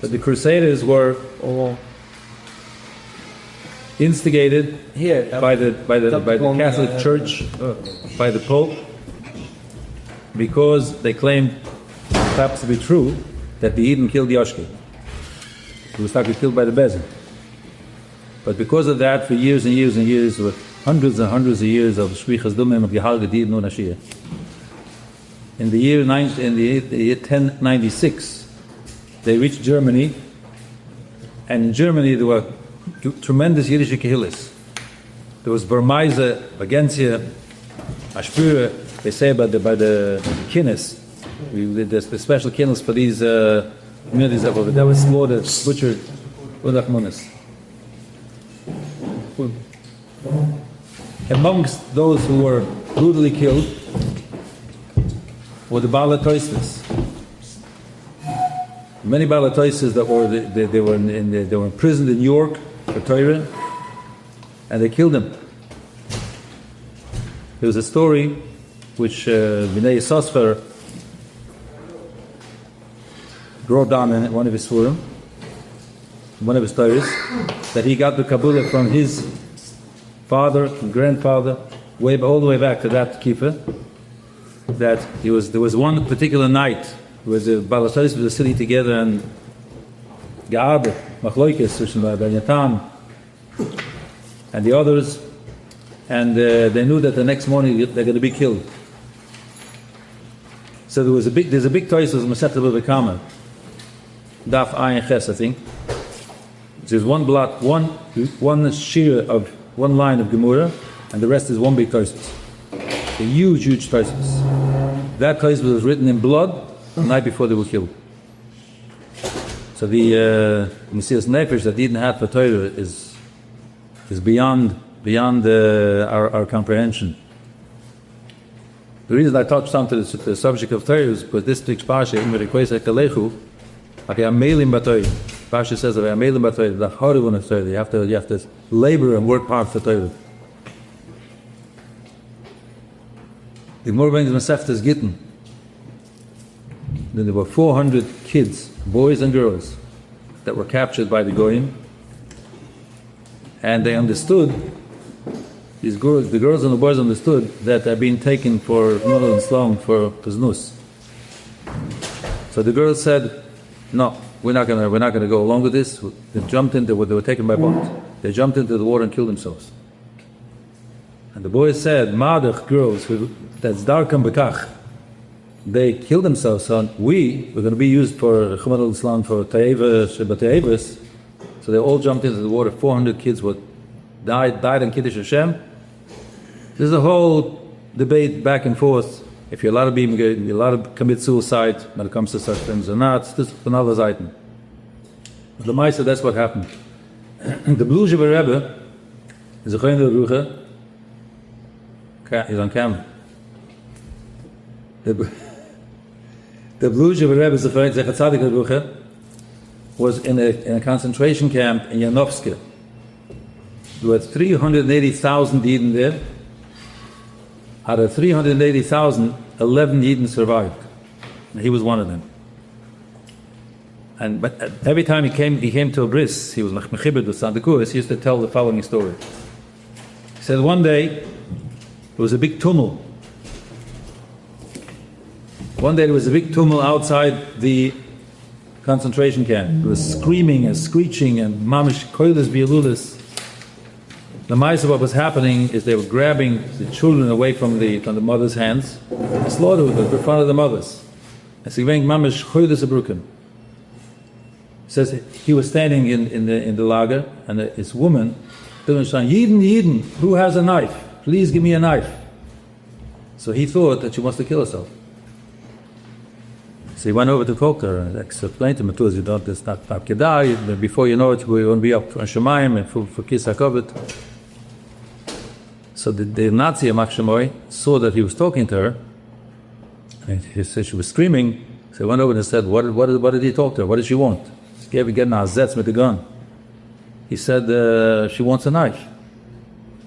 But the Crusaders were all instigated by the Catholic Church, by the Pope, because they claimed, perhaps to be true, that the Eden killed Yoshki. He was killed by the Bezin. But because of that, for years and years and years, with hundreds and hundreds of years of Shvichas Dumim of Gehalge Eden und Ashia. In the year 1096, they reached Germany, and in Germany there were tremendous Yiddish kehillas. There was Burmeiser, Vagencia, Ashpura, they say by the kinnis. We did the special kinnis for these communities that were slaughtered, butchered, Udachmunis. Amongst those who were brutally killed were the Balatoistas. Many Balatoistas that were they were imprisoned in York for Torah, and they killed them. There was a story which Bnei Sosfer wrote down in one of his Surim, one of his Torahs, that he got the Kabbalah from his father and grandfather, all the way back to that Kifa, that there was one particular night where the Balatois were sitting together and Ga'abe, Machloikes, Yatan, and the others, and they knew that the next morning they're going to be killed. So there's a big Toys of Masechet Bava Kama, Daf Ayin Ches, I think. There's one blot, one Shiur of one line of Gemara, and the rest is one big Toystos. A huge Toystos. That Toystos was written in blood the night before they were killed. So the Messias Nefesh that Eden had for Torah is beyond our comprehension. The reason I touched on to the subject of Torah is because this takes Pasha in Merikweis Ekalechu. Pasha says that you have to labor and work hard for Torah. The Gemara brings Masechtas Gittin. Then there were 400 kids, boys and girls, that were captured by the Goyim, and they understood. The girls and the boys understood that they're being taken for Mother and Sloan for Piznus. So the girls said, "No, we're not gonna go along with this." They were taken by boat. They jumped into the water and killed themselves. And the boys said, "Madach girls, that's darkam bekach." They killed themselves. So we're going to be used for Chumad al-Islam for Ta'evas. So they all jumped into the water. 400 kids died in Kiddush Hashem. There's a whole debate back and forth if you're allowed to commit suicide when it comes to such things or not. This is another item. But the Maisa, that's what happened. The Lparnasa Rebbe is a Chayin Rucha. He's on camera. The Lparnasa Rebbe is a Chasidus Rucha, was in a concentration camp in Yanovsk. There were 380,000 Eden there. Out of 380,000, 11 Eden survived. And he was one of them. But every time he came to a bris, he was mechibed with Sandakuris, he used to tell the following story. He said one day, there was a big tumult. One day there was a big tumult outside the concentration camp. There was screaming and screeching and mamish koilis bialulis. The mice of what was happening is they were grabbing the children away from the mother's hands and slaughtering them in front of the mothers. As he went mamish koilis abrukim. Says he was standing in the lager, and his woman was saying, Yidden, who has a knife? Please give me a knife. So he thought that she wants to kill herself. So he went over to talk to her and explained to him, you don't, it's not kedai, before you know it, we're going to be up on Shemaim and for Kis HaKovit. So the Nazi, Yamach Shemoy, saw that he was talking to her, and he said she was screaming, so he went over and said, what did he talk to her? What did she want? She gave her getting a zetz with the gun. He said, she wants a knife.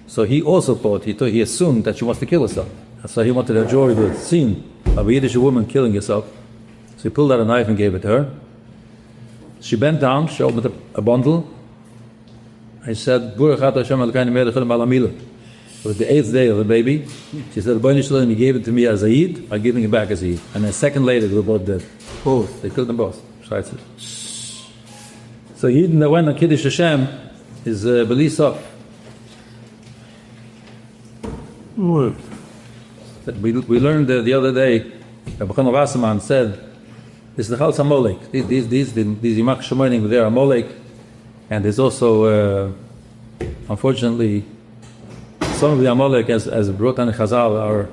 So he also thought, he assumed that she wants to kill herself. So he wanted to enjoy the scene of a Yiddish woman killing herself. So he pulled out a knife and gave it to her. She bent down, she opened up a bundle. I said, Baruch Atah Hashem Elokeinu melech haolam v'hamid. It was the 8th day of the baby. She said, he gave it to me as a Yid, I'm giving it back as a Yid. And a second later, they were both dead. Both. They killed them both. So Yidden that went on Kiddush Hashem is Beli Sof. We learned the other day, Rabbi Chanan Wasserman said, this is the Chal Samolek. These Yimach Shemonim, they are Molek. And there's also, unfortunately, some of the Amalek, as brought on Chazal, are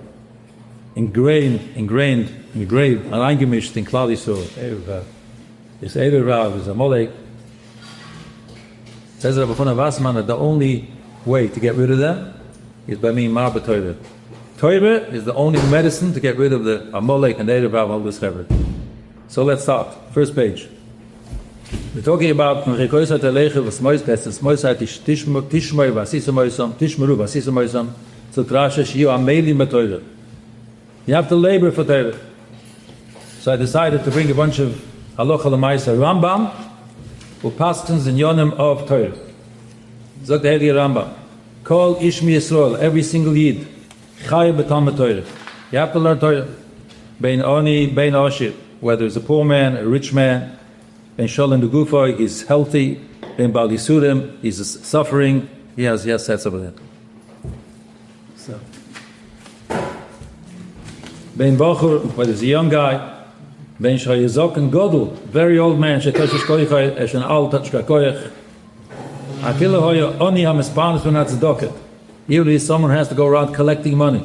engraved, eingemischt in Klal Yisrael. This Erev Rav is Amalek. Says Rabbi Chanan Wasserman that the only way to get rid of them is by mean Marba Torah. Torah is the only medicine to get rid of the Amalek and Erev Rav all this Hever. So let's start. First page. We're talking about you have to labor for Torah. So I decided to bring a bunch of halacha l'maisa Rambam who paskins in yonim of Torah. Zog the Heilige Rambam. Kol ish mi Yisrael, every single Yid, chayav b'talmud Torah. You have to learn Torah. Bein oni, bein oshir. Whether it's a poor man, a rich man, Ben Shalom Gufo, he's healthy. Ben Bal Yisurim, he's suffering. He has sets over that. So, Ben Bachur, whether it's a young guy, Ben Shayazok and Godel, very old man, Shekoshish Koichai, Eshen Al Tachkakoich. I feel only a mispanis when that's a docket. Usually someone has to go around collecting money.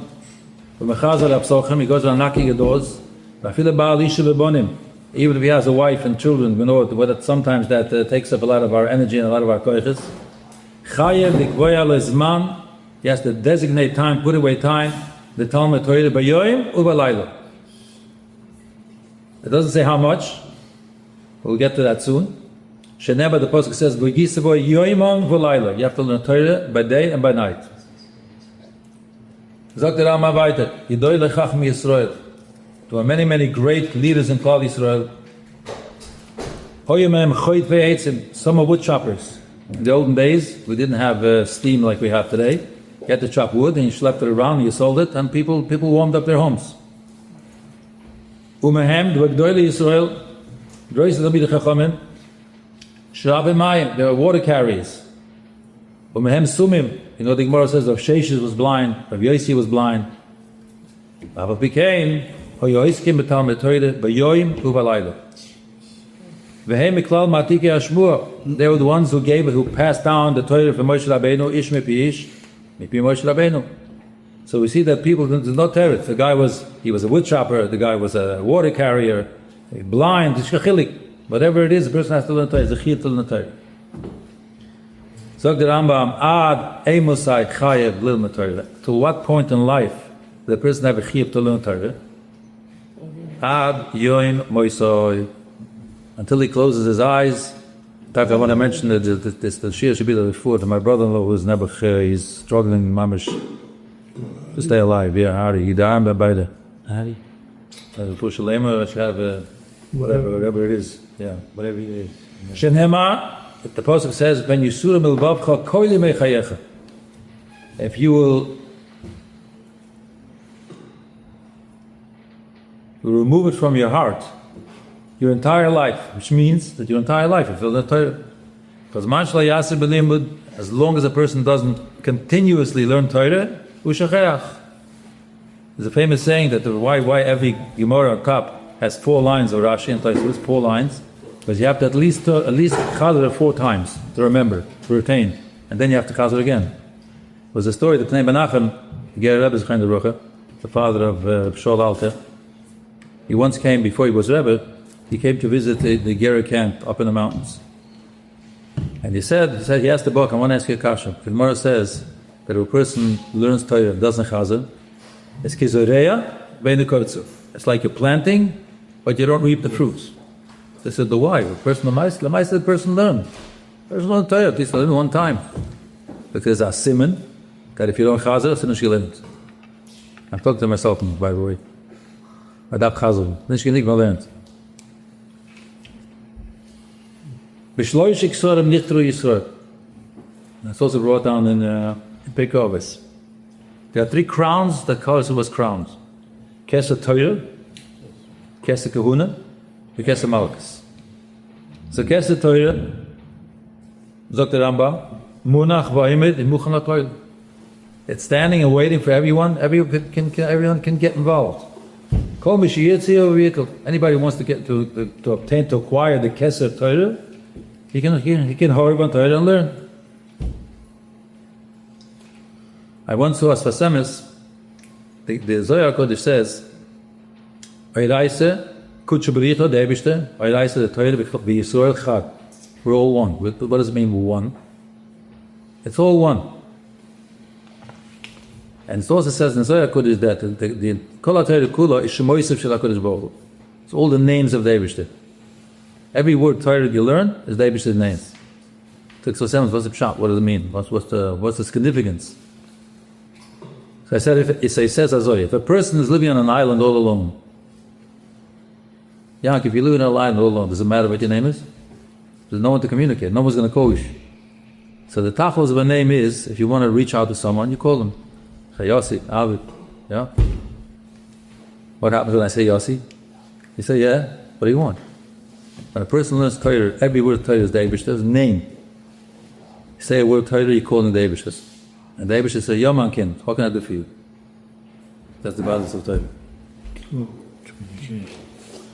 From Mechazal Absochim, he goes around knocking at doors. I feel about even if he has a wife and children, we know that sometimes that takes up a lot of our energy and a lot of our koiches. He has to designate time, put away time, the Talmud Torah b'yoyim u'b'layla. It doesn't say how much. We'll get to that soon. Sheneba, the Pasuk says, yoyimon v'layla. You have to learn Torah by day and by night. Zok der Rama weiter. Yidoy lechacham Yisrael. There were many, many great leaders in Klal Yisrael. Some are wood choppers. In the olden days, we didn't have steam like we have today. You had to chop wood and you schlepped it around and you sold it, and people warmed up their homes. Umehem, Yisrael, they were water carriers. Umehem Sumim, the Gemara says Rav Sheshes was blind, Rav Yossi was blind. Rav became they were the ones who passed down the Torah from Moshe Rabbeinu, ish mipi ish, mipi Moshe Rabbeinu. So we see that people, there's no Torah. The guy was a wood chopper, the guy was a water carrier, blind, whatever it is, the person has to learn Torah. It's a chiyuv to learn Torah. Zog the Rambam, ad emusai chayev lilmud Torah. To what point in life the person have a chiyuv to learn Torah? Ad yoim moisoi, until he closes his eyes. In fact, I want to mention that the Shiur should be the before to my brother-in-law who's Nebuch. He's struggling, mamish, to stay alive. Yeah, Hari, Yidam beide. Hari, push a lema, should have whatever it is. Yeah, whatever it is. Shenema, the Pasuk says, "Ben Yisurim elbavcha koili mechayecha." If you will remove it from your heart, your entire life, which means that your entire life you feel the Torah. Because as long as a person doesn't continuously learn Torah, there's a famous saying that why every Gemara cup has 4 lines of Rashi and Tosfos, 4 lines, because you have to at least chazar it 4 times to remember, to retain, and then you have to chazar again. It was a story that Pnei Menachem, the father of Pshol Alter, he once came, before he was Rebbe, he came to visit the Gera camp up in the mountains. And he said he asked the book, I want to ask you a kasha. The Gemara says that if a person learns Torah, doesn't chazar, it's kizoreya beinu kortzu. It's like you're planting, but you don't reap the fruits. They said, the why? The person, the person learned. The person learned Torah, at least learn one time. Because there's a siman, that if you don't chazar, it's an shilent. I'm talking to myself, by the way. Adab chazar. Then she can leave my land. B'shloish iksorim nichtru Yisrael. That's also brought down in Pekovis. There are 3 crowns that Chasidus was crowns. Kesed Torah, Kesed Kahuna, and Kesed Malchus. So Kesed Torah, sagt der Rambam, Munach v'ayimid imuchan l'koil. It's standing and waiting for everyone. Everyone can get involved. Kol mishiyitzi or vehicle. Anybody who wants to get to obtain, to acquire the Kesed Torah, he can hurry on Torah and learn. I once saw a Sfasemis, the Zohar Kodesh says, Oyraise, Kutshu B'richo, the Eibishter, Oyraise, the Torah, V'Yisrael Chad. We're all one. What does it mean we're one? It's all one. And it also says in the Zohar Kodesh that the Kol HaTorah Kula is Shemoisiv Shel HaKodesh Baruch Hu. It's all the names of the Eibishter. Every word Torah you learn is the Eibishter's names. What's the pshat? What does it mean? What's the significance? So I said, it says if a person is living on an island all alone, if you live on an island all alone, does it matter what your name is? There's no one to communicate. No one's going to call you. So the tachlis of a name is, if you want to reach out to someone, you call them. Say Yossi, Avid. Yeah? What happens when I say Yossi? You say, yeah, what do you want? When a person learns Torah, every word Torah is the Eibishter's name. You say a word Torah, you call him the Eibishter's. And the Eibishter says, Yomankin, what can I do for you? That's the balance of Torah.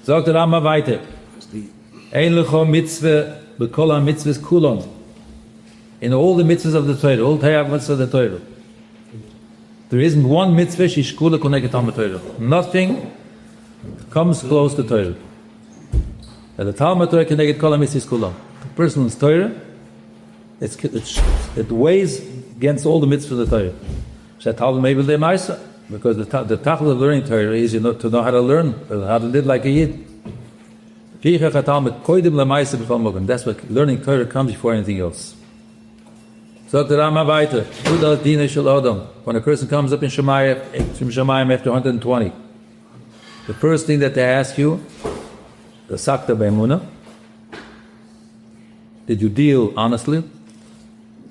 Sagt der Rambam weiter. Ein lecho mitzvah b'kol ha-mitzvahs kulon. In all the mitzvahs of the Torah, all Torah mitzvahs of the Torah, there isn't one mitzvah shishkula connected to Torah. Nothing comes close to Torah. And the Talmud Torah connected kol ha-mitzvahs kulon. The person's Torah, it weighs against all the mitzvahs of the Torah. Because the tachlis of learning Torah is to know how to learn, how to live like a yid. That's what learning Torah comes before anything else. When a person comes up in Shemayim after 120, the first thing that they ask you, the sakta be'emunah, did you deal honestly?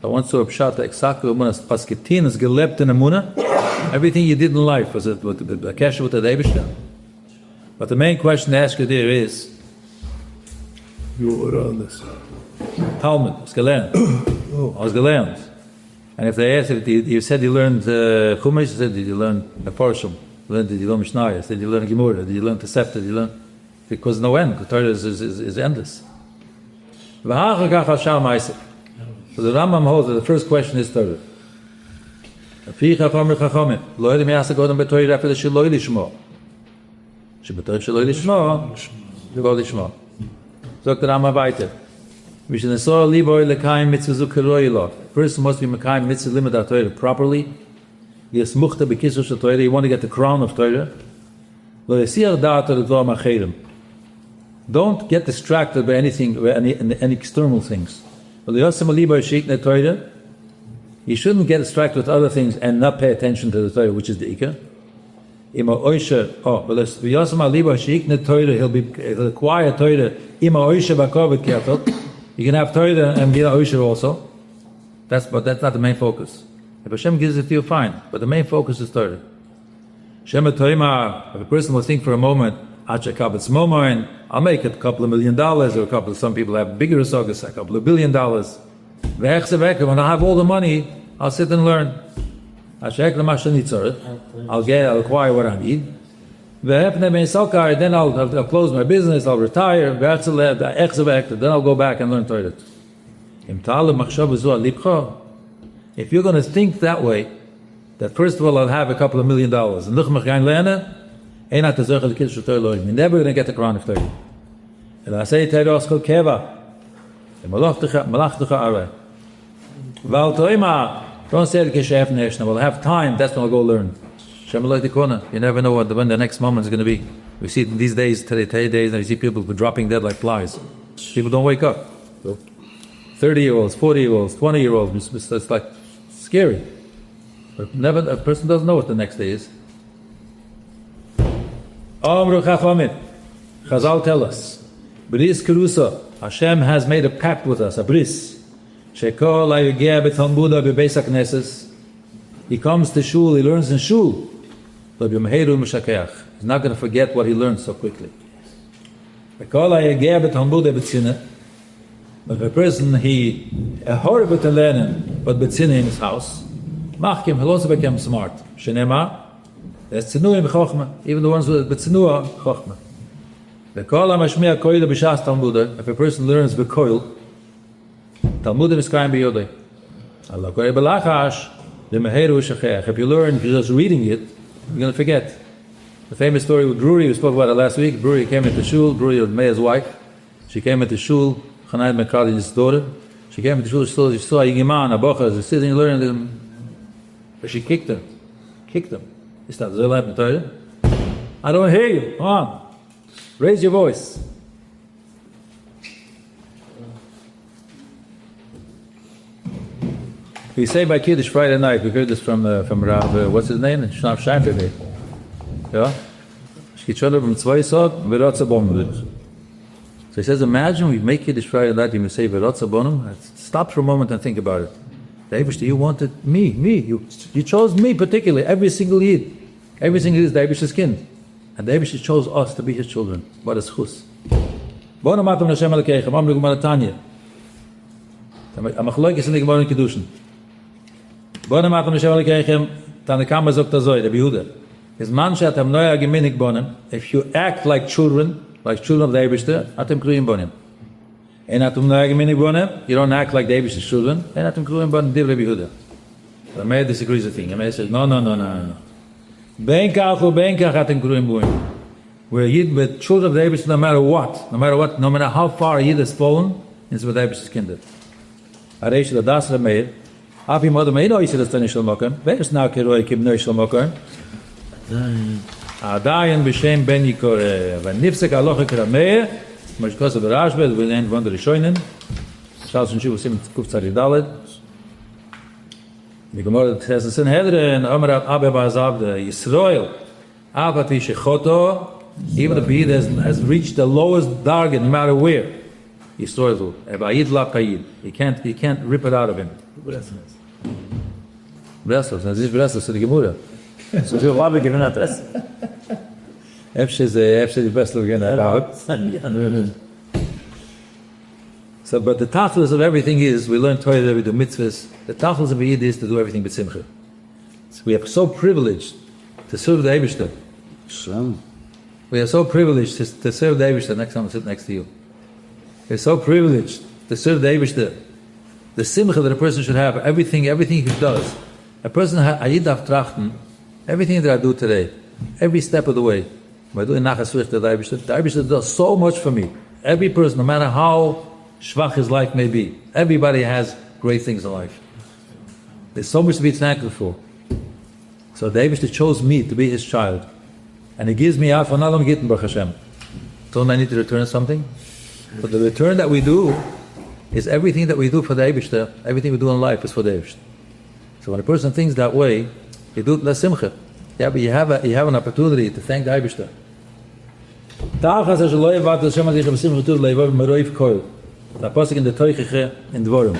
I once saw a pshat exactly pasketin is gelebt in emunah. Everything you did in life was a kesher with the Eibishter. But the main question to ask you there is, you were on this Talmud, was gelernt. Was gelernt. And if they ask, you said you learned Chumash, you said did you learn a Porshim? Did you learn Mishnayos? Did you learn Gemara? Did you learn Tosefta? Did you learn? Because no end. The Torah is endless. So the Rambam holds that the first question is Torah. לא יודעים יעשה קודם בתורה אפילו שלא לשמוע. שבתורה שלא לשמוע, לבוא לשמוע. זאת הרמב"ם weiter. ושנסור ליבו לקיים מצווה זו כרואי לו. Person must be מקיים מצווה לימוד התורה properly. יסמוכת בכיסו של תורה. You want to get the crown of Torah. לא יסיח דעתו לדבר מאחרים. Don't get distracted by anything, by any external things. ולא יוסם ליבו שיקנה תורה. You shouldn't get distracted with other things and not pay attention to the Torah, which is the Ikar. He'll acquire Torah. You can have Torah and get Oisher also. But that's not the main focus. If Hashem gives it to you, fine. But the main focus is Torah. If a person will think for a moment, I'll make it a couple of $1 million, or some people have bigger resources, a couple of $1 billion. When I have all the money, I'll sit and learn. I'll acquire what I need. Then I'll close my business, I'll retire, then I'll go back and learn Torah. If you're going to think that way, that first of all I'll have a couple of $1 million, you're never going to get the crown of Torah. Don't say we'll have time, that's when I'll go learn. You never know when the next moment is going to be. We see these days, today days, you see people dropping dead like flies. People don't wake up. 30-year-olds, 40-year-olds, 20-year-olds, it's like scary. But a person doesn't know what the next day is. Chazal tell us, Hashem has made a pact with us, a bris. Shekol ayugeh b'talmuda b'beis hakneses. He comes to shul, he learns in shul. He's not going to forget what he learned so quickly. Shekol ayugeh b'talmuda b'tzinah. But if a person, he horrible to learn, but b'tzinah in his house, machkim, he'll also become smart. Shenema, there's tzinuim b'chokhmah, even the ones with b'tzinua chokhmah. If a person learns b'koil, Talmudim is crying b'yodei. If you learn, if you're just reading it, you're going to forget. The famous story with Bruri, we spoke about it last week. Bruri came into shul, Bruri was Meir's wife. She came into shul, Chanai Mekadi's daughter. She came into shul, she saw a Yigiman, a Bocha, she's sitting learning, but she kicked him. Kicked him. He started, I don't hear you, come on. Raise your voice. We say by Kiddush Friday night, we heard this from Rav, what's his name? Shnav Sheinfeld. Yeah? So he says, imagine we make Kiddush Friday night, you may say, stop for a moment and think about it. Davish, you wanted me. You chose me particularly, every single Yid. Every single Yid is Davish's kin. And Davish chose us to be his children. What is chus? Bona matam Hashem Elokeichem, Amru Gemara Tanya. Amachloikis in the Gemara in Kiddushin. Bona matam Hashem Elokeichem, Tanakama Zok Tazoy, Rabbi Yehuda. Is man she'at ham noya geminik bonim, if you act like children of the Eibishter, atem kruyim bonim. And atum noya geminik bonim, you don't act like the Eibishter's children, and atem kruyim bonim, div Rabbi Yehuda. The Meir disagrees with the thing. The Meir says, no. We're Yid with children of the Eibishter no matter what, no matter how far a Yid has fallen, it's with the Eibishter's kinder. Areish the Das Meir, Afi Modem Meir, no, he said, Stani Shal Mokem, Ve'es now Kiroi Kim Noi Shal Mokem, Adayan B'Shem Ben Yikore, V'Nifsek Aloche Kira Meir, Mashkos of the Rashbed, we'll end one of the Rishoinen, Charles and Shiur Sim Kuf Tzari Dalet, the Gemara says the Sanhedrin, Amar Abba Bazavda, Yisrael, Avati Shechoto, even if he has reached the lowest target, no matter where, Yisrael, Ebayid La Kayid, he can't rip it out of him. Breslos, das ist Breslos, so die Gemara. So viel Rabbi gewinnen hat das. Efter die Breslos gewinnen hat. So, but the tachlis of everything is, we learn Torah, we do mitzvahs. The tachlis of Yid is to do everything b'simcha. So we are so privileged to serve the Eibishter. We are so privileged to serve the Eibishter. Next time I sit next to you. We are so privileged to serve the Eibishter. The simcha that a person should have, everything he does. A person, a Yid darf trachten, everything that I do today, every step of the way, by doing nachas the Eibishter does so much for me. Every person, no matter how schwach his life may be. Everybody has great things in life. There's so much to be thankful for. So David chose me to be his child. And he gives me out for Nalam Gitten Baruch Hashem. Don't I need to return something? But the return that we do is everything that we do for the Eibishter, everything we do in life is for the Eibishter. So when a person thinks that way, you do it la simcha. Yeah, but you have an opportunity to thank the Eibishter. The pasuk in the Torah in Dvorim.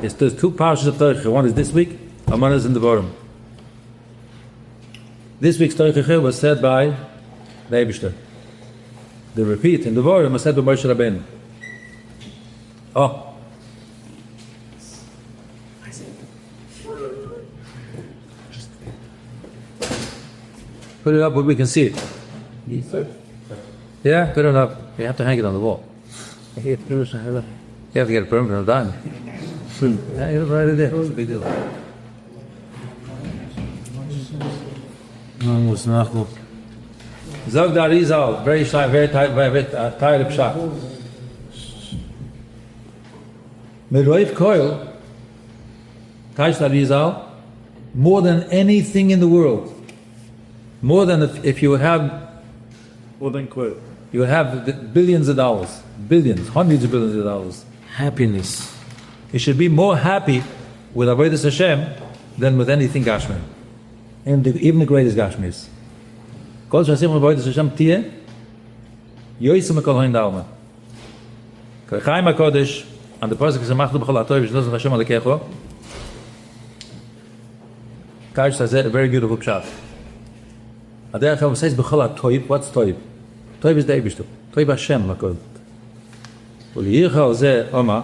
There's two parshas of Torah. One is this week, and one is in Dvorim. This week's Torah was said by the Eibishter. The repeat in Dvorim was said by Moshe Rabbeinu. Oh. Put it up where we can see it. Yeah, put it up. You have to hang it on the wall. You have to get a permit from the dime. Yeah, you're right there. It's a big deal. Zog da Rizal, very shy, very tired of shock. Meroif Koil, Taish da Rizal, more than anything in the world, more than if you would have, More than Koil. you would have billions of dollars, billions, hundreds of billions of dollars. Happiness. You should be more happy with Avodas Hashem than with anything Gashmi. Even the greatest Gashmis. Kol Shasim Avodas Hashem Tiyeh, Yoisem Kol Hoin Dalma. Chaim HaKodesh, and the pasuk is Machlu b'chol ha'toiv v'shnosu Hashem alekecho. Kaj says a very beautiful pshat. Aderech HaKodesh says b'chol ha'toiv. What's toiv? Toiv is the Eibishter. Toiv Hashem l'kol. U'liyircha al zeh Oma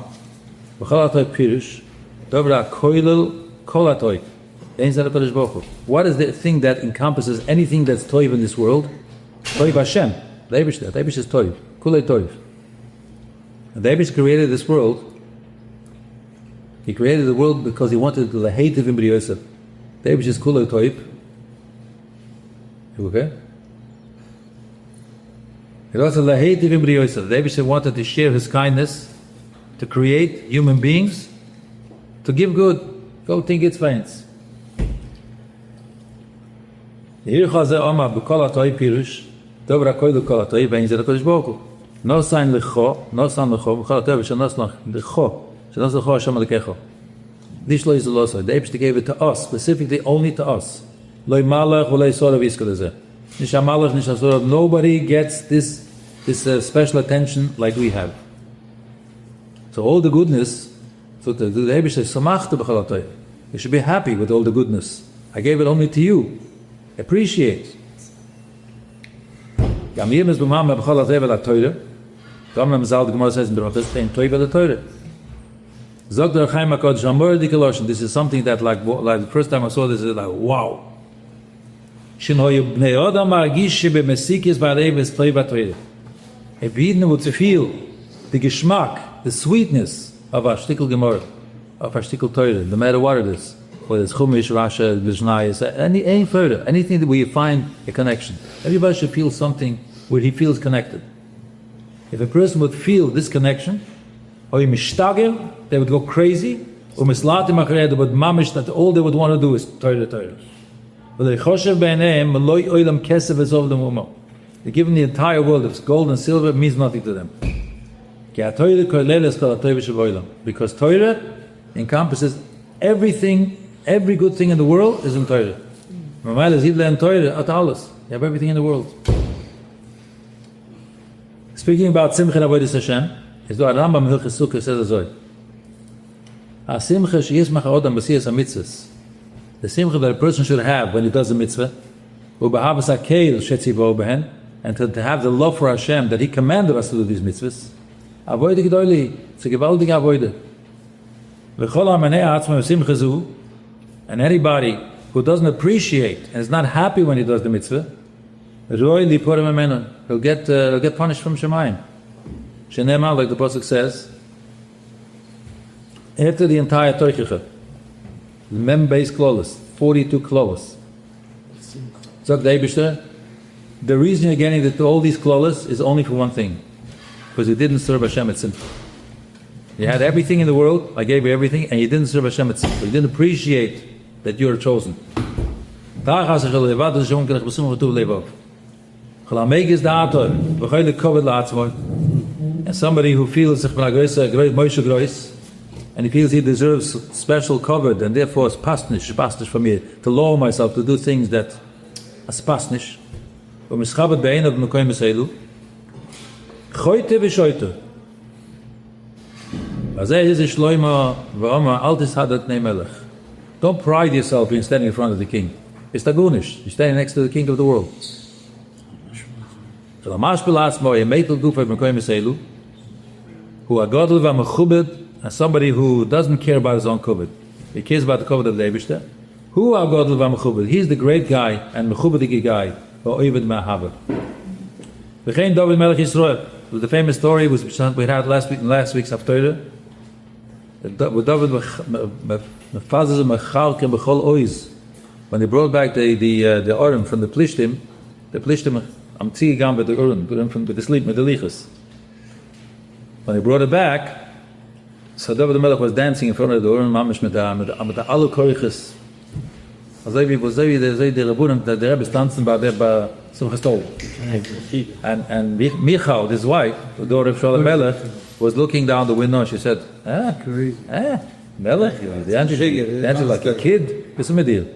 b'chol ha'toiv pirush Dovra koilel kol ha'toiv. What is the thing that encompasses anything that's toiv in this world? Toiv Hashem. The Eibishter. The Eibishter is toiv. Kulei toiv. And the Eibishter created this world. He created the world because he wanted to laheitiv MBD Yosef. The Eibishter is kulei toiv. You okay? It also laheitiv MBD Yosef. The Eibishter wanted to share his kindness, to create human beings, to give good. Go think it's fine. No sign lecho, no sign lecho, Dishlo is the loss. The Eibishter gave it to us, specifically only to us. Nobody gets this special attention like we have. So all the goodness, so the Eibishter samachta b'chol ha'toiv. You should be happy with all the goodness. I gave it only to you. Appreciate. Gam yemes b'mam b'chol ha'toiv v'la'toiv. Gam l'mazal, the Gemara says in Berachos, pein toiv v'la'toiv. Zog der Chaim HaKodesh, R Mordche Werdyger. This is something that like the first time I saw this, is like, wow. Shin hoye bnei Adam margish shebemesikis ba'alev toiv v'toiv. If Eden would feel the geschmack, the sweetness of a shtickle Gemara, of a shtickle Torah, no matter what it is, whether it's Chumash, Rasha, Mishnayos, any further, anything that we find a connection. Everybody should feel something where he feels connected. If a person would feel this connection, or mishtager, they would go crazy, or mislatim acharei, they would mamish, that all they would want to do is Torah. But they give them the entire world. If it's gold and silver, it means nothing to them. Because Torah encompasses everything, every good thing in the world is in Torah. You have everything in the world. Speaking about Simcha and Avodas Hashem, is the Rambam Hilchos Sukkah says as well. The simcha that a person should have when he does a mitzvah, and to have the love for Hashem that He commanded us to do these mitzvahs. Avoide gedoili, it's a gewaldige avoide. And anybody who doesn't appreciate and is not happy when he does the mitzvah, he'll get punished from Shemayim. Shenema, like the pasuk says, after the entire Torah, mem-based klolos, 42 klolos. Zog the Eibishter, the reason you're getting all these klolos is only for one thing, because you didn't serve Hashem at simcha. You had everything in the world, I gave you everything, and you didn't serve Hashem at simcha. You didn't appreciate that you are chosen. And somebody who feels and he feels he deserves special covered, and therefore it's pasnish for me to lower myself, to do things that are pasnish. Don't pride yourself in standing in front of the king. It's tagunish. You're standing next to the king of the world. Who are godly v'mechubed, and somebody who doesn't care about his own kavod. He cares about the kavod of the Eibishter. Who are godly v'mechubed? He's the great guy and mechubed guy. V'oived ma'haver. V'chein David Melech Yisrael. It was the famous story we had last week's Haftorah. With David mefazes mechalkem b'chol oiz. When they brought back the Urim from the Plishtim amtzi gam with the Urim from the sleep with the lichas. When they brought it back, so David the Melech was dancing in front of the Urim mamish mit the alu koriches. Also wie the Rebunim, the Rebbe tanzen bei Simchas Torah. And Michal, his wife, the daughter of Shalom Melech, was looking down the window and she said, Melech, the answer like a kid, what's the deal?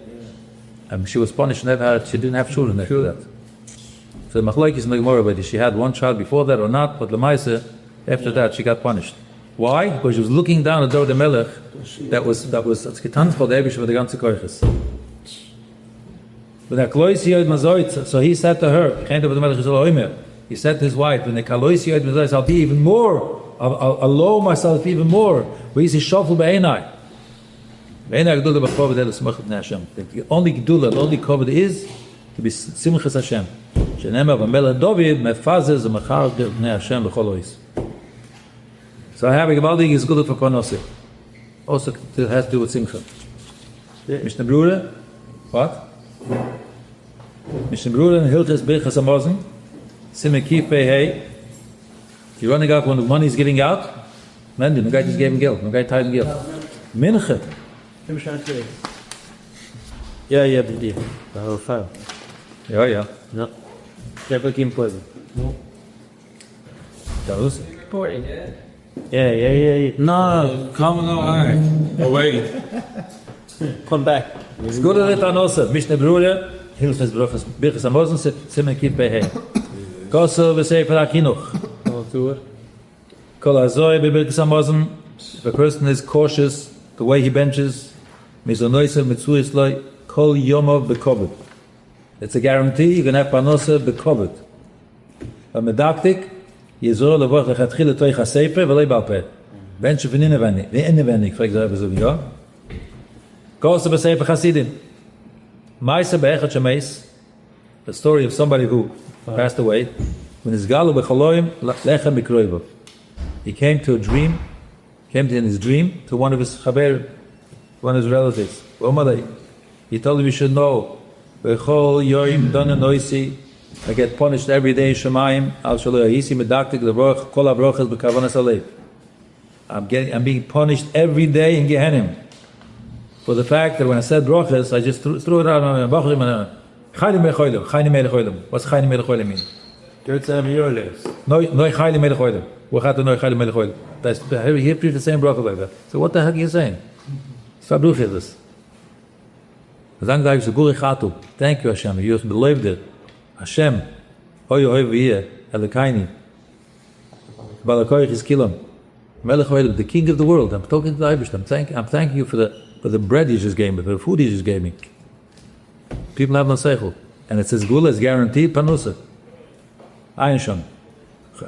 And she was punished, she didn't have children after that. So Machlaikis in the Gemara, whether she had one child before that or not, but Lemaise, After that, she got punished. Why? Because she was looking down at the door of the Melech that was als getanzt vor der Ebisch for the ganze Koiches. But that Kalois Yod Mazoit, so he said to her, he said to his wife, when the Kalois Yod Mazoit, I'll be even more, I'll lower myself even more. Where is he shuffle be'enai? Be'enai Gedula b'choved elu smachot b'nei Hashem. The only Gedula, the only covet is to be simchas Hashem. Shenemar v'melech David mefazez v'machar b'nei Hashem b'chol ois. So having a Gewaldig is good for Parnasa. Also it has to do with Simcha. Mishnah Brura, what? Mishnah Brura and Hilchas Birchas Hamazon, Simen Kif Pei Hey. You're running out when the money is getting out. Mending, the guy just gave him guilt. The guy tied him guilt. Mincha. Ja, MBD. The whole file. Ja. No. Never came pleasant. No. Those? Yeah. No, come on, alright. Oh, wait. Come back. It's good at Lparnasa. Mishnah Brura, Hilchas Birchas Hamazon, Simen Kif Pei Hey. Koso v'Sefer HaKinuch. Kol Hazoi b'Birchas Hamazon. If a person is cautious, the way he benches, Mizonoisa Mitzuis Loi, Kol Yomov b'Kovet. It's a guarantee you're going to have Parnasa b'Kovet. A medaktik, Yizor levoch lechatchil etoich hasefer v'lei balpeh. Bench of innewendig, fragt der Rebbe so, ja? Koso b'Sefer Chasidim. Maisa be'echat shemeis, the story of somebody who passed away, when his galu b'chaloim lechem mikroivo. He came to in his dream to one of his chaver, one of his relatives. He told him, you should know, b'chol yoim dona noisi, I get punished every day in Shemayim, al shalo yisi medaktik leroch kol avrochas b'kavanas alev. I'm being punished every day in Gehenim for the fact that when I said brochas, I just threw it out on Chayim Me'lechoylem. What's Chayim Me'lechoylem mean? Good time your list. No Chayim Me'lechoylem. Wachat no Chayim Me'lechoylem. That's he preached the same bracha like that. So what the heck are you saying? Fabruch is this. Thank you, Hashem. You believed it. Hashem, Oy v'yeh, Elokayni, Balakoyich is Kilam, Melech Olam, the King of the world. I'm talking to the Eibush. I'm thanking you for the bread you just gave me, for the food you just gave me. People have no seichel, and it says Gula is guaranteed Parnasa. Ayin Shon.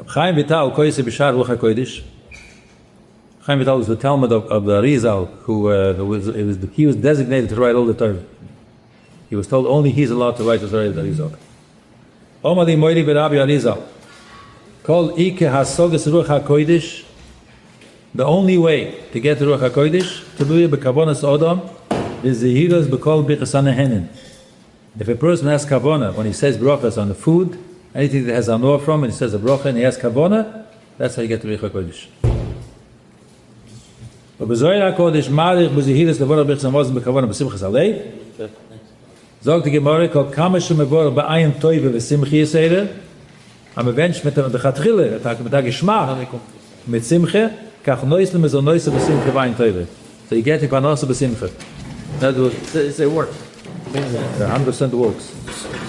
Chaim Vital Koyse B'Shar Ruach HaKodesh. Chaim Vital was the Talmud of the Arizal, he was designated to write all the Torah. He was told only he's allowed to write the Torah of the Arizal. Omali Moiri B'Rabbi Arizal. Kol Ike HaSogas Ruach HaKodesh. The only way to get to Ruach HaKodesh, to be B'Kavonas Odom, is the Hiras B'Kol B'Chas HaNehenin. If a person has Kavona, when he says brachas on the food, anything that has anor from, and he says a bracha and he has Kavona, that's how you get to Ruach HaKodesh. But B'Zohar HaKodesh, Marich B'Zihiras Levorah B'Chas HaMozim B'Kavona B'Simchas Alei, Sagt die Gemara, kol kamish mevor ba'ayim toive v'simchi yiseder, am evench mit der Chatchille, mit der Geschmack, mit Simche, kach nois lemezo nois v'simche ba'ayim toive. So you get the Parnasa b'simche. That was, They work. 100% works.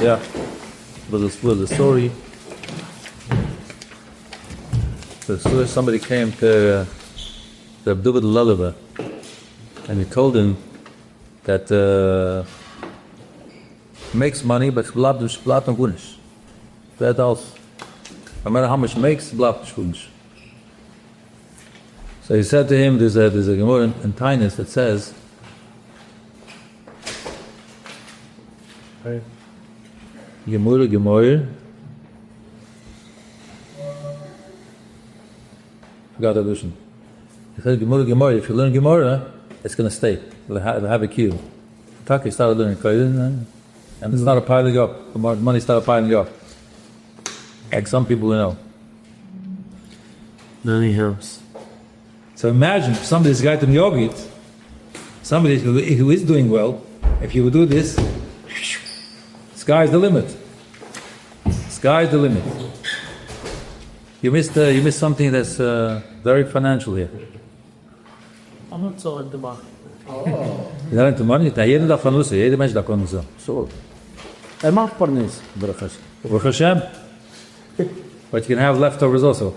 Yeah. But the story, somebody came to the Abdubad Lullaby, and he told him that makes money, but bleibt noch gut nicht. Wer else? No matter how much makes, bleibt nicht gut nicht. So he said to him, there's a Gemara in Tainus that says, Gemara. Forgot the illusion. He said, Gemara, if you learn Gemara, it's going to stay. It'll have a queue. Taki started learning Kohen, and it's not a piling up. The money started piling up. Like some people we know. Nani helps. So imagine if somebody's got them yogurt, somebody who is doing well, if you would do this, sky's the limit. Sky's the limit. You missed something that's very financial here. I'm not so into money. You're not into money? Jeder darf Parnasa, jeder Mensch darf Parnasa. So, macht Parnasa. Baruch Hashem. But you can have leftovers also.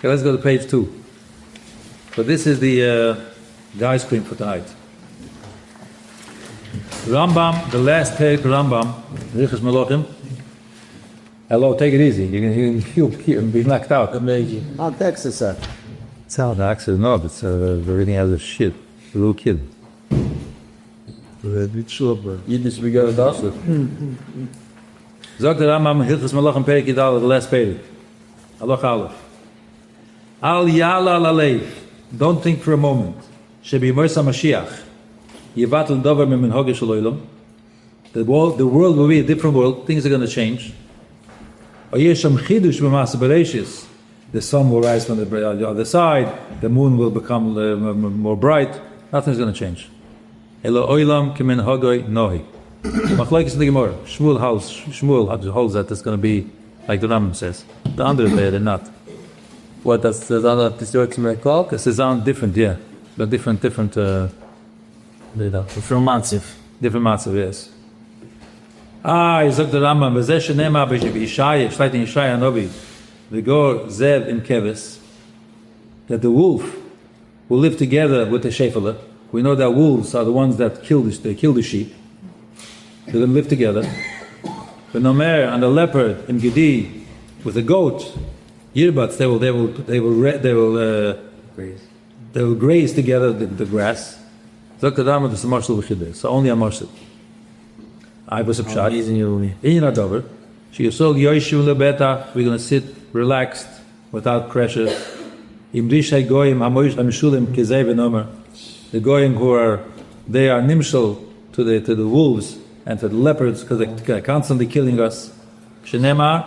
Okay, let's go to page 2. So this is the ice cream for tonight. Rambam, the last page of Rambam, Riches Melochim. Hello, take it easy. You'll be knocked out. I'll text us that. It's how the accent, no, but everything has a shit. A little kid. Yiddish we got it also. Zog the Rambam, Hilchos Malachim Perek Yidal, the last page. Aloch Aleph. Al Yala Lalev. Don't think for a moment. Shebi Moisa Mashiach. Yivatul Dover Min Hogesh Eloilom. The world will be a different world. Things are going to change. Oyesham Chidush B'Masa Bereshis. The sun will rise from the other side. The moon will become more bright. Nothing's going to change. Elo Oilam Kimin Hogoi Nohi. Machlokes in the Gemara. Shmuel holds that it's going to be like the Rambam says. The under they're not. What, that's the other historical clock? This is on different, yeah. But different From Matziv. different matzav, yes. He sagt der Rambam, v'zeh shenema b'Yishaya, steht in Yishaya Novi, v'gor zev im keves, that the wolf will live together with the shefelah. We know that wolves are the ones that kill the sheep. They're going to live together. The nomer and the leopard in Gedi with the goat, yearbats, they will graze together the grass. So only a marshal. I was a pshat. In Adover, she so Yoshu lebeta. We're going to sit relaxed, without pressure. Imrishay goyim hamoishamishulim kizay v'nomer. The goyim they are nimshal to the wolves and to the leopards because they're constantly killing us. Shenema,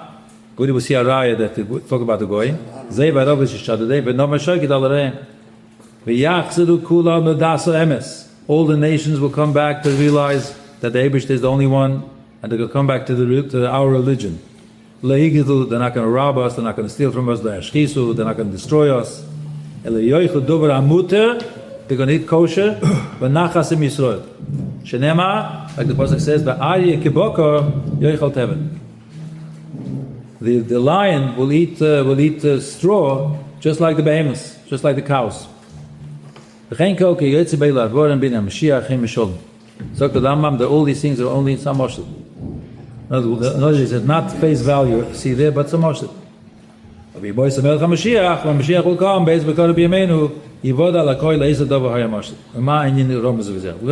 we will see a raya that talk about the goyim. Zay v'adover shishadadei v'nomer shokit alareim. V'yachzedu kula medasa emes. All the nations will come back to realize that the Eibush is the only one, and they will come back to our religion. Le'igidu, they're not going to rob us, they're not going to steal from us. Le'ashchisu, they're not going to destroy us. Ele'yoichu dover amuter, they're going to eat kosher. V'nachasim Yisrael. Shenema, like the pasuk says, v'arye kibokor yoichal teven. The lion will eat straw just like the behemoths, just like the cows. So the Rambam, that all these things are only in some moshel. In other words, it's not face value, see there, but some moshel. When Mashiach will come, we're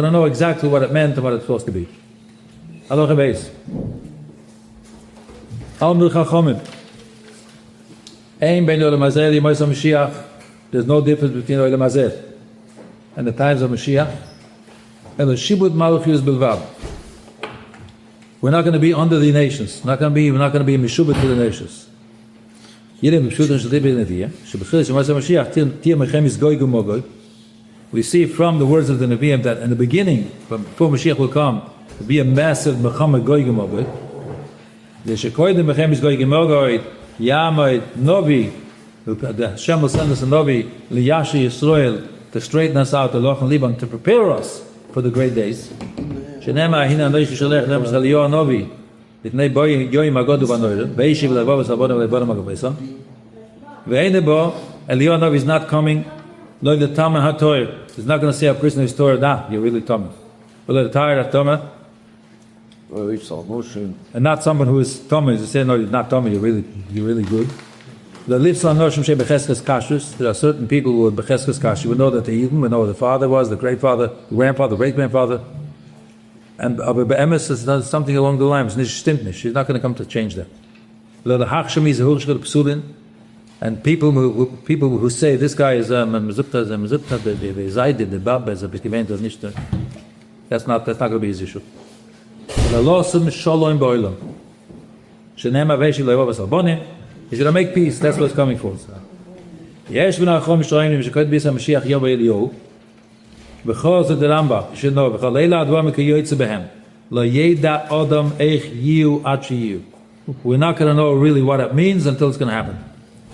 going to know exactly what it meant and what it's supposed to be. There's no difference between Olam Hazeh and the times of Mashiach. And the Shibud Malchus Bilvad. We're not going to be under the nations. We're not going to be Meshubit to the nations. We see from the words of the Nevi'im that in the beginning, before Mashiach will come, to be a massive Mechamed Goy Gemogoy. The Shekoidim Mechemis Goy Gemogoy, Yamoid, Novi, the Hashem will send us a Novi, Liyashi Yisrael, to straighten us out, to Loch and Liban, to prepare us for the great days. Shenema hina noish shalech lem salio novi litnei boy yoim agodu banoir veishiv levavos abodam lebaram agavesa ve'ene bo Elio Novi is not coming lo the Tama HaTorah. He's not going to say a person who's Torah, you're really Tama. But the Torah Tama, and not someone who is Tama. He's saying, no, you're not Tama, you're really good. The lives on Noshim Shei Becheskes Kashrus. There are certain people who are Becheskes Kashrus. We know that the Eden, we know what the father was, the great father, the grandfather, the great grandfather. And Abba Be'emes is something along the lines. She's not going to come to change that. And people who say this guy is that's not going to be his issue. He's going to make peace. That's what it's coming for. Yes, we know Mashiach because of the Rambam, you should know. We're not going to know really what it means until it's going to happen.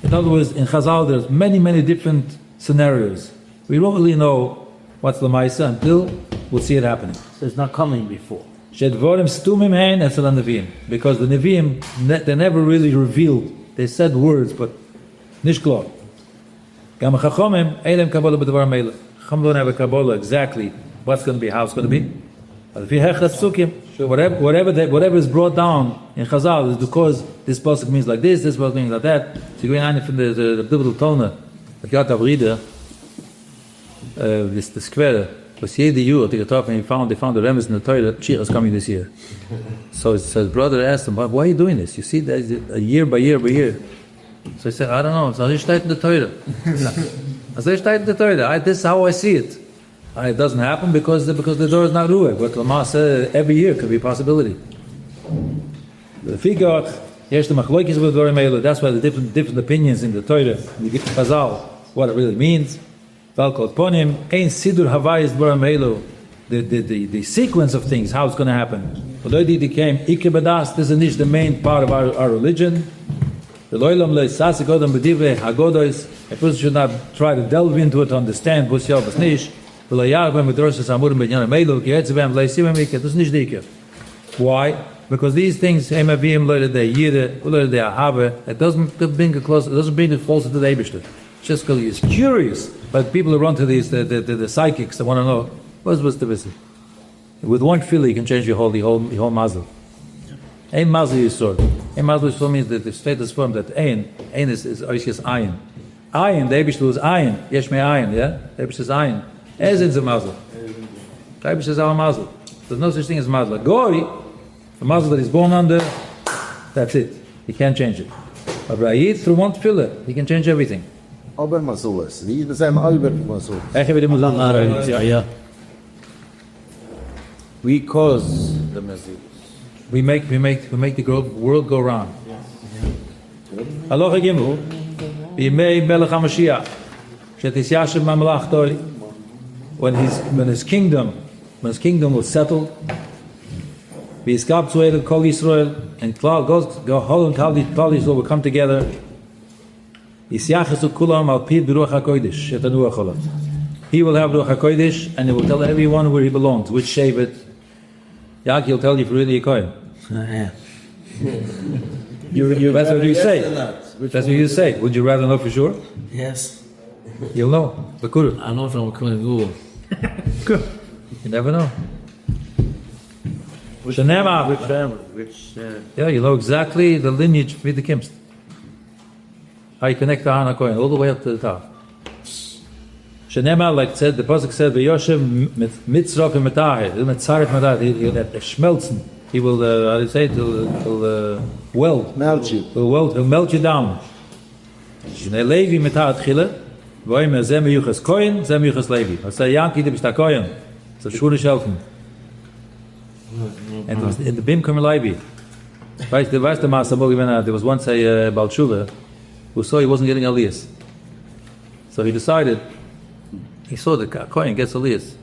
In other words, in Chazal, there's many different scenarios. We don't really know what's the Maisa until we'll see it happening. So it's not coming before. Because the Nevi'im, they never really revealed. They said words, but nishklo. Gam Chachomim, Eilem Kabbalah B'Dvar Meileh. Chacham don't have a Kabbalah exactly what's going to be, how it's going to be. But if you have Psukim, whatever is brought down in Chazal is because this pasuk means like this pasuk means like that. So you go in from the Biblical Torah, the Yatav Rieder, this square, was jede Jahr, they found the remedies in the Torah, Shiur is coming this year. So his brother asked him, why are you doing this? You see that year by year by year. So he said, I don't know, it's not in the Torah. This is how I see it. It doesn't happen because the door is not ruach. But Lparnasa every year could be a possibility. The figure, that's why the different opinions in the Torah, the Chazal, what it really means. The sequence of things, how it's going to happen. This is the main part of our religion. A person should not try to delve into it to understand. Why? Because these things, it doesn't bring it closer to the Eibishter. Just because he's curious, but people who run to these, the psychics, that want to know, what's the visit? With one fili, you can change your whole mazel. Ein mazel yisod. Ein mazel yisod means that the status form that ein is ayin. Ayin, the Eibishter is ayin. Yesh me ayin, yeah? The Eibishter is ayin. As in the mazel. The Eibishter is our mazel. There's no such thing as mazel. A goy, the mazel that is born under, that's it. He can't change it. But Ra'id, through one tefillah, he can change everything. Aber Masulas. Wie das ein Albert Masul. Yeah. We cause the message. We make the world go round. Halacha Gimel. B'yimei Melech HaMashiach. Shetis Mamlachto. When his kingdom was settled. V'yiskab Tzuel Kol Yisrael. And Klal Yisrael will come together. He will have Ruach HaKodesh and he will tell everyone where he belongs, which Shevet. He'll tell you if you're really a Kohen. That's what you say. That's what you say. Would you rather know for sure? Yes. You'll know. Bakuru. I know from Google. Good. You never know. Which family? Yeah, you know exactly the lineage with the Kimst. How you connect the Hana Kohen all the way up to the top. Shenema, like said, the pasuk said, "V'yoshev mitzraf v'metahid." He'll schmelzen. He will, how do you say it? He'll weld. Melt you. He'll melt you down. Shnei Levi metahid chile. V'oim zeh meyuchas Kohen, zeh meyuchas Levi. I say, Yankee, du bist der Kohen. So Shvurish helfen. And in the Bim Kamer Levi. Weißt du, Master, there was once a Baal Tshuva who saw he wasn't getting aliyas. So he decided, he saw the Kohen gets aliyas.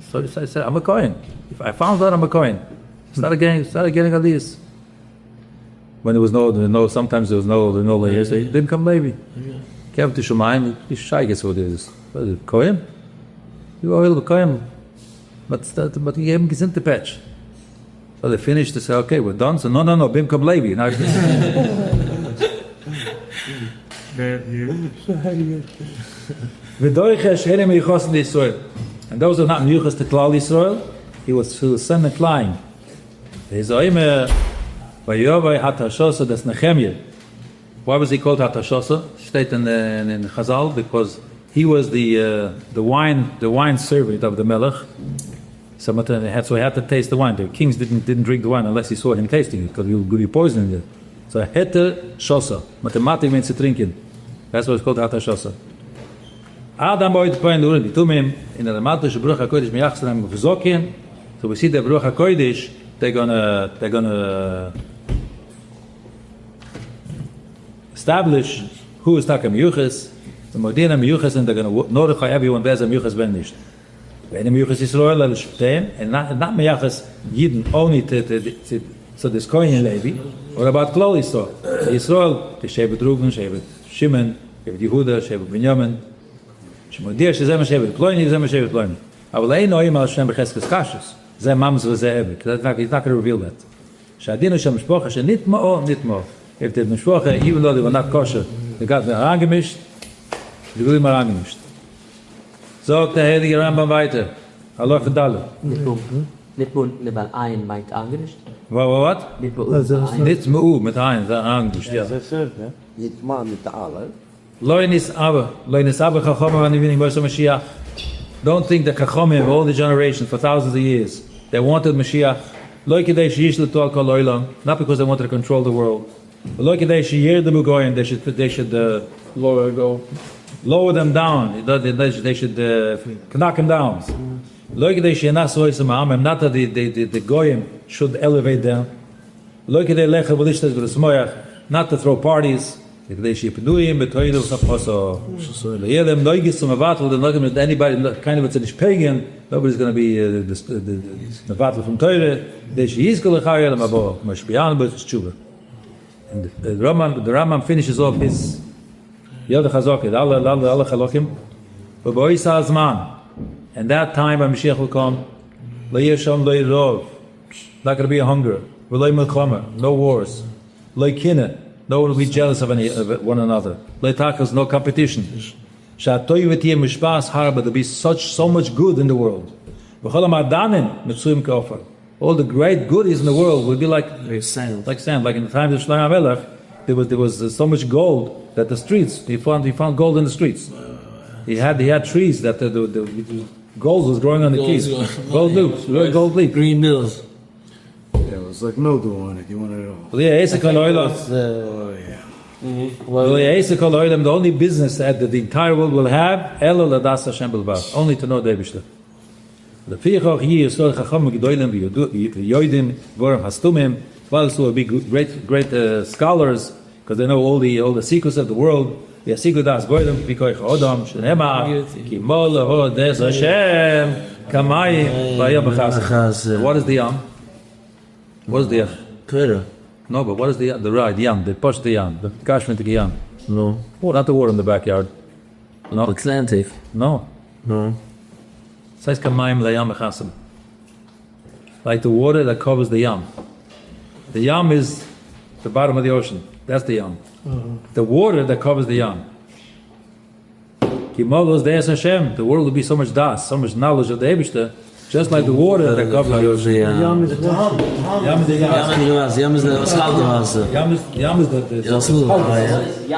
So he said, I'm a Kohen. If I found out I'm a Kohen, started getting aliyas. When there was sometimes there was no layers, so he didn't come Levi. Came to Shemaim, he's shy, guess what it is. Kohen? You are a Kohen. But he gave him the patch. So they finished, they said, okay, we're done. So no, Bim come Levi. Now and those are not miyuchas to Klal Yisrael. He was sent a climb. His oime vayovay hatashosa das Nehemiah. Why was he called hatashosa? State in Chazal because he was the wine servant of the Melech. So he had to taste the wine. The kings didn't drink the wine unless he saw him tasting it because he would be poisoning it. So heter shosa. Mathematic means to drink it. That's what it's called heter shosa. Adam boy to point the tumim in the Matash Bruch HaKodesh miyachsram v'zokin. So we see the Bruch HaKodesh. They're gonna establish who is Taka Miyuchas, the Modina Miyuchas, and they're gonna notify everyone where's a Miyuchas ben nicht. When the Miyuchas Yisrael and not Miyuchas Yidden only to so this Kohen Levi, or about Klal Yisrael. Yisrael, the Shevet Reuven, Shevet Shimon, Shevet Yehuda, Shevet Binyamin, Shemodia, Shezem Shevet Ploini, Shezem Shevet Ploini. But I know him al Shem b'cheskes kashus. Zeh mams v'zeh ebek. He's not going to reveal that. Shadinu Shem Mishpocha shenitma'o, nitma'o. If the Mishpocha, even though they were not kosher, they got angemished, Die Gulim mal angemischt. Sagt der heilige Rambam weiter. Allah Fadala. Nicht bei ein meint angemischt. What? Nicht bei ein. Nicht mit ein, angemischt, ja. Nicht mal mit alle. Loinis Abba Chachomim and Yivinim Moshe Mashiach. Don't think that Chachomim of all the generations for thousands of years they wanted Mashiach. Lo Kidei Sheyish L'Tol Kol Olam, not because they wanted to control the world. But Lo Kidei Sheyir the Mugoyim, they should lower them down. They should knock them down. Lo Kidei Sheyanas Oisam Ha'amim, not that the Goyim should elevate them. Lo Kidei Lecha V'Lishtas V'Lesmoyach, not to throw parties. Kidei Sheyipeduim B'Toidu V'Saposo. Hear them Noigis U'Mavatl, they're not going to anybody, kind of it's a pagan, nobody's going to be the battle from Torah. They Sheyizkol L'Chayel Mabo, Mashbiyan B'Tzis Tshuva. And the Rambam finishes off his Yod HaChazokid, Allah Chalokim, but Bo'isa Azman, and that time when Mashiach will come, Lo Yesham Lo Yirov, not going to be a hunger, Lo Milchama, no wars, Lo Kineh, no one will be jealous of one another, Lo Takas, no competition, Sha'atoy V'tiyeh Mishpas Harba, there'll be so much good in the world, V'cholam Adanim Mitzuyim K'ofar, all the great goodies in the world will be like sand. Like in the times of Shlomo HaMelech, there was so much gold that the streets he found gold in the streets. He had trees that the gold was growing on the trees. Gold loops, gold leaf. Green Mills. Yeah, it was like no do on it. You want it all. Well, yeah, the only business that the entire world will have, Elo Ladas Hashem Bilbas, only to know the Eibishter. The Fichoch here is so Chacham Gedolim Yoidim Vorim Hastumim. Also will be great scholars because they know all the secrets of the world. The Segulah Goyim Vikoich Odam Shnema Kimol Ho Des Hashem Kamai Vayam B'Chas. What is the Yam? What is the Yam? Torah. No, but what is the Yam? The Yam, the Posh the Yam, the Kashmir Yam. No. Not the water in the backyard. No. Atlantic. No. Says Kamayim Layam B'Chasim. Like the water that covers the Yam. The Yam is the bottom of the ocean. That's the Yam. The water that covers the Yam. Kimolos Deis Hashem. The world will be so much das, so much knowledge of the Eibishter, just like the water that covers the ocean. Yam is the Yam is the Yam. Yam is the Yam is the